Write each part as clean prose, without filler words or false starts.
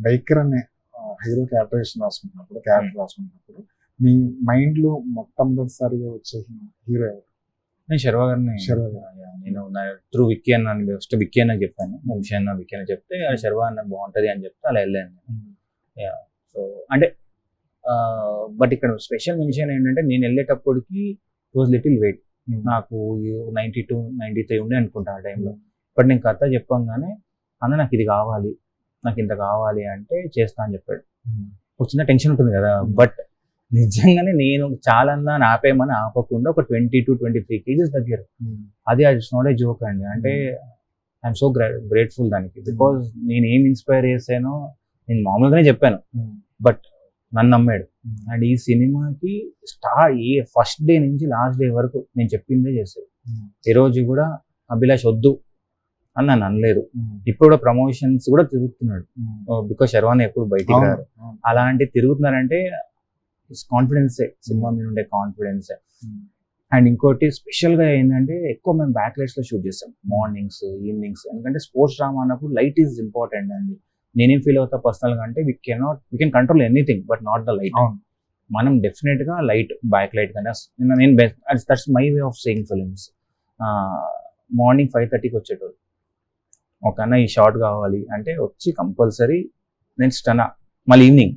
Biker అనే hero character రాసుకుంటున్నప్పుడు మీ mind లో మొట్టమొదటిసారిగా వచ్చే హీరో ఎవరు? నేను శర్వా గారిని శర్వా గారు. నేను త్రూ విక్కీ అన్న ఫస్ట్ విక్కీ అన్న చెప్పాను, వంశీ అన్న విక్కీ అన్న చెప్తే శర్వా అన్న బాగుంటది అని చెప్తే అలా వెళ్ళాను. సో అంటే బట్ ఇక్కడ స్పెషల్ మెన్షన్ ఏంటంటే నేను వెళ్ళేటప్పటికి ఇట్ వాజ్ లిటిల్ వెయిట్. నాకు 92, 93 ఉండే అనుకుంటా ఆ టైంలో. బట్ నేను కథ చెప్పంగానే అన్న నాకు ఇది కావాలి, నాకు ఇంత కావాలి అంటే చేస్తా అని చెప్పాడు. ఒక చిన్న టెన్షన్ ఉంటుంది కదా, బట్ నిజంగానే నేను చాలా ఆపేయమని ఆపకుండా ఒక 22-23 kgs తగ్గారు. అది ఇట్స్ నాట్ ఏ జోక్ అండి. అంటే ఐఎమ్ సో గ్రేట్ఫుల్ దానికి. బికాజ్ నేను ఏం ఇన్స్పైర్ చేశానో నేను మామూలుగానే చెప్పాను, బట్ నన్ను నమ్మాడు. అండ్ ఈ సినిమాకి ఫస్ట్ డే నుంచి లాస్ట్ డే వరకు నేను చెప్పిందే చేశాడు. ఈ రోజు కూడా అభిలాష్ వద్దు అని నన్ను అనలేదు. ఇప్పుడు కూడా ప్రమోషన్స్ కూడా తిరుగుతున్నాడు, బికాజ్ శర్వాని ఎప్పుడు బయటికి రారు. అలాంటి తిరుగుతున్నారంటే కాన్ఫిడెన్సే, సినిమా మీద ఉండే కాన్ఫిడెన్సే. అండ్ ఇంకోటి స్పెషల్ గా ఏంటంటే ఎక్కువ మేము బ్యాక్ లైట్స్ లో షూట్ చేస్తాం, మార్నింగ్స్ ఈవినింగ్స్. ఎందుకంటే స్పోర్ట్స్ డ్రామా అన్నప్పుడు లైట్ ఈజ్ ఇంపార్టెంట్ అండి. నేనేం ఫీల్ అవుతా పర్సనల్ గా అంటే we can control anything but not the light. మనం డెఫినెట్ గా లైట్, బ్యాక్ లైట్ కానీ నేను that's my way of saying films. Morning 5:30కి వచ్చేటోళ్ళు, ఒక అన్న ఈ షార్ట్ కావాలి అంటే వచ్చి కంపల్సరీ నేను స్టనా. మళ్ళీ ఈవినింగ్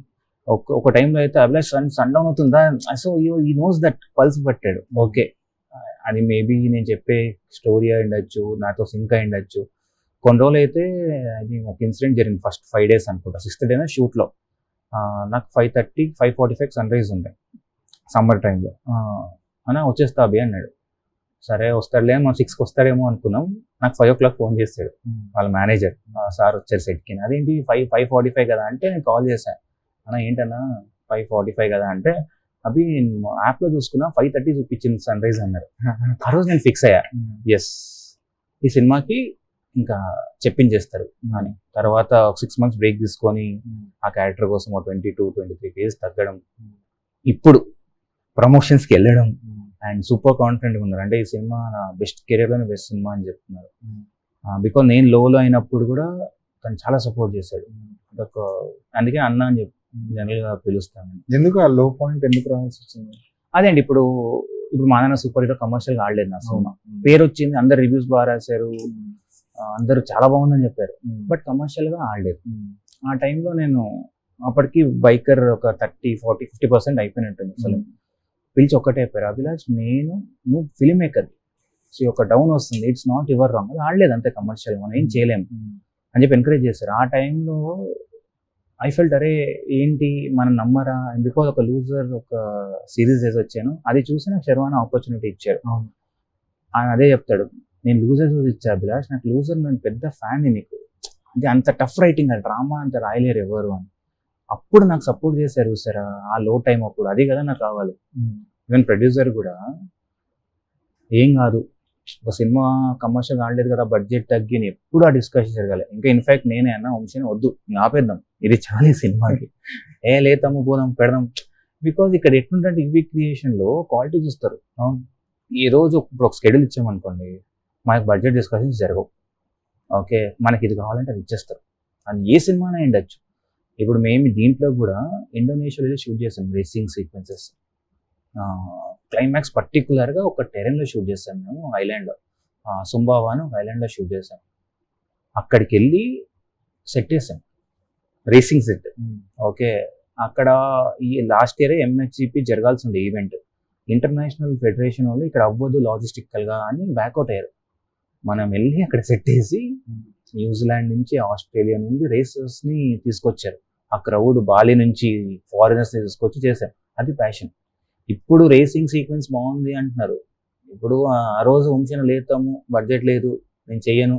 ఒక టైంలో అయితే అభిలాష్ సన్ డౌన్ అవుతుందా, సో ఈ నోస్ దట్ పల్స్ పట్టాడు. ఓకే, అది మేబీ నేను చెప్పే స్టోరీ అయి ఉండొచ్చు, నాతో సింక్ అయి ఉండొచ్చు. కొన్ని రోజులు అయితే అది ఒక ఇన్సిడెంట్ జరిగింది. ఫస్ట్ 5 days అనుకుంటా, 6th day షూట్లో నాకు 5:30, 5:45 సన్ రైజ్ ఉండే సమ్మర్ టైంలో. అన్న వచ్చేస్తా అభి అన్నాడు. సరే వస్తాడులే, మనం 6కి వస్తాడేమో అనుకున్నాం. నాకు 5 o'clock ఫోన్ చేస్తాడు వాళ్ళ మేనేజర్, సార్ వచ్చారు సెట్కి. అదేంటి 5:45 కదా అంటే నేను కాల్ చేశాను. అన్న ఏంటన్నా 5:45 కదా అంటే అవి యాప్లో చూసుకున్నా 5:30 చూపించింది సన్ రైజ్ అన్నారు. ఆ రోజు నేను ఫిక్స్ అయ్యా, ఎస్ ఈ సినిమాకి ఇంకా చెప్పించేస్తారు అని. తర్వాత ఒక 6 months బ్రేక్ తీసుకొని ఆ క్యారెక్టర్ కోసం 22-23 kgs తగ్గడం, ఇప్పుడు ప్రమోషన్స్కి వెళ్ళడం అండ్ సూపర్ కాన్ఫిడెంట్గా ఉన్నారు. అంటే ఈ సినిమా నా కెరీర్లోనే బెస్ట్ సినిమా అని చెప్తున్నారు. బికాజ్ నేను లోలో అయినప్పుడు కూడా తను చాలా సపోర్ట్ చేశాడు. అదొక అందుకే అన్న అని చెప్పి జనరల్గా పిలుస్తాను. ఎందుకు ఆ లో పాయింట్ ఎందుకు రావాల్సి వచ్చింది? అదే అండి, ఇప్పుడు మా నాన్న సూపర్ హీరో కమర్షియల్గా ఆడలేదు నా సినిమా. పేరు వచ్చింది, అందరు రివ్యూస్ బాగా రాశారు, అందరూ చాలా బాగుందని చెప్పారు, బట్ కమర్షియల్గా ఆడలేదు. ఆ టైంలో నేను అప్పటికి బైకర్ ఒక 30-40-50% అయిపోయినట్టుంది. అసలు పిలిచి ఒక్కటే చెప్పారు, అభిలాష్ నువ్వు ఫిల్మ్ మేకర్, సో ఒక డౌన్ వస్తుంది, ఇట్స్ నాట్ యువర్ రాంగ్, అది ఆడలేదు అంతే కమర్షియల్, మనం ఏం చేయలేము అని చెప్పి ఎంకరేజ్ చేశారు. ఆ టైంలో ఐ ఫెల్ట్ అరే ఏంటి మనం నమ్మరా, బికాజ్ ఒక లూజర్ ఒక సిరీస్ వేసి వచ్చాను, అది చూసి నాకు శర్వాన ఆపర్చునిటీ ఇచ్చారు. ఆయన అదే చెప్తాడు, నేను లూజర్ చూసి ఇచ్చా అభిలాష్, నాకు లూజర్ నేను పెద్ద ఫ్యాన్ నీకు, అది అంత టఫ్ రైటింగ్, ఆ డ్రామా అంత రాయలేరు ఎవరు అని. అప్పుడు నాకు సపోర్ట్ చేశారు సార్ ఆ లో టైం అప్పుడు, అది కదా నాకు కావాలి. ఈవెన్ ప్రొడ్యూసర్ కూడా ఏం కాదు, ఒక సినిమా కమర్షియల్ ఆడలేదు కదా, బడ్జెట్ తగ్గి ఎప్పుడు ఆ డిస్కషన్ జరగాలి. ఇంకా ఇన్ఫాక్ట్ నేనే అన్నా వంశీని వద్దు ఆపేద్దాం, ఇది చాలా సినిమాకి లేతాము పోదాం పెడదాం. బికాజ్ ఇక్కడ ఎట్లుంటే ఇవి క్రియేషన్లో క్వాలిటీ చూస్తారు. ఈ రోజు ఇప్పుడు ఒక స్కెడ్యూల్ ఇచ్చామనుకోండి, మనకి బడ్జెట్ డిస్కషన్స్ జరగవు. ఓకే, మనకి ఇది కావాలంటే అది ఇచ్చేస్తారు. అది ఏ సినిమానే ఉండొచ్చు. ఇప్పుడు మేము దీంట్లో కూడా ఇండోనేషియాలో షూట్ చేసాం రేసింగ్ సీక్వెన్సెస్. క్లైమాక్స్ పర్టికులర్గా ఒక టెరెన్లో షూట్ చేసాం మేము, ఐలాండ్లో, సుంబావా అని ఒక ఐలాండ్లో షూట్ చేసాం. అక్కడికి వెళ్ళి సెట్ చేసాం, రేసింగ్ సెట్. ఓకే, అక్కడ ఈ లాస్ట్ ఇయర్ MXGP జరగాల్సి ఉండే ఈవెంట్, ఇంటర్నేషనల్ ఫెడరేషన్ వాళ్ళు ఇక్కడ అవ్వదు లాజిస్టికల్గా అని బ్యాక్అవుట్ అయ్యారు. మనం వెళ్ళి అక్కడ సెట్ చేసి న్యూజిలాండ్ నుంచి, ఆస్ట్రేలియా నుండి రేసర్స్ని తీసుకొచ్చారు. ఆ క్రౌడ్ బాలి నుంచి ఫారినర్స్ని తీసుకొచ్చి చేశాం. అది ప్యాషన్. ఇప్పుడు రేసింగ్ సీక్వెన్స్ బాగుంది అంటున్నారు. ఇప్పుడు ఆ రోజు వంశీన లేతాము, బడ్జెట్ లేదు, నేను చెయ్యను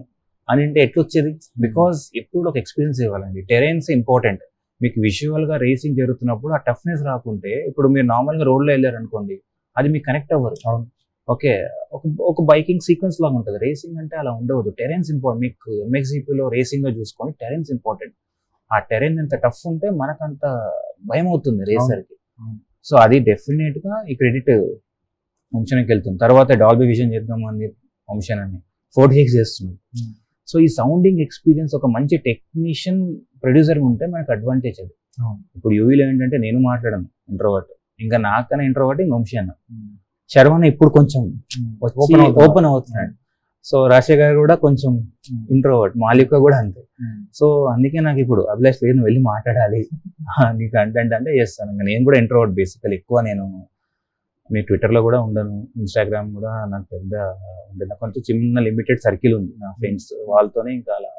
అని అంటే ఎట్లొచ్చేది? బికాజ్ ఎప్పుడు ఒక ఎక్స్పీరియన్స్ ఇవ్వాలండి. Terence important. మీకు విజువల్గా రేసింగ్ జరుగుతున్నప్పుడు ఆ టఫ్నెస్ రాకుంటే, ఇప్పుడు మీరు నార్మల్గా రోడ్లో వెళ్ళారు అనుకోండి, అది మీకు కనెక్ట్ అవ్వరు. ఓకే, ఒక బైకింగ్ సీక్వెన్స్ లాగా ఉంటుంది. రేసింగ్ అంటే అలా ఉండవద్దు. Terence important. మీకు MXGPలో రేసింగ్లో చూసుకొని టెరెన్స్ ఇంపార్టెంట్. ఆ టెరెన్ ఎంత టఫ్ ఉంటే మనకంత భయం అవుతుంది రేసర్కి. సో అది డెఫినెట్గా ఈ క్రెడిట్ వంశనకి వెళ్తుంది. తర్వాత డాల్బీ విజన్ చేద్దామని వంశన్ అని 4DX చేస్తున్నాం. సో ఈ సౌండింగ్ ఎక్స్పీరియన్స్ ఒక మంచి టెక్నీషియన్ ప్రొడ్యూసర్ ఉంటే మనకు అడ్వాంటేజ్ అది. అవును. ఇప్పుడు యూవీలో ఏంటంటే నేను మాట్లాడను ఇంట్రోవర్ట్, ఇంకా నాకన్నా ఇంట్రోవర్ట్ ఇంక వంశీ అన్న. ఉమ్. శర్వణ ఇప్పుడు కొంచెం Open అవుతున్నాడు. ఓపెన్ అవుతున్నాడు. సో రాజశేఖర్ గారు కూడా కొంచెం ఇంట్రోవర్ట్, మాలిక కూడా అంతే. ఉమ్. సో అందుకే నాకు ఇప్పుడు అభిలాష్ లేదు, నువ్వు వెళ్ళి మాట్లాడాలి నీకు కంటెంట్ అంటే చేస్తాను. ఇంకా నేను కూడా ఇంట్రోవర్ట్ బేసికల్, ఎక్కువ నేను మీ ట్విట్టర్లో కూడా ఉండను, ఇన్స్టాగ్రామ్ కూడా నాకు పెద్ద ఉండదు. నాకు కొంచెం చిన్న లిమిటెడ్ సర్కిల్ ఉంది నా ఫ్రెండ్స్, వాళ్ళతోనే ఇంకా అలా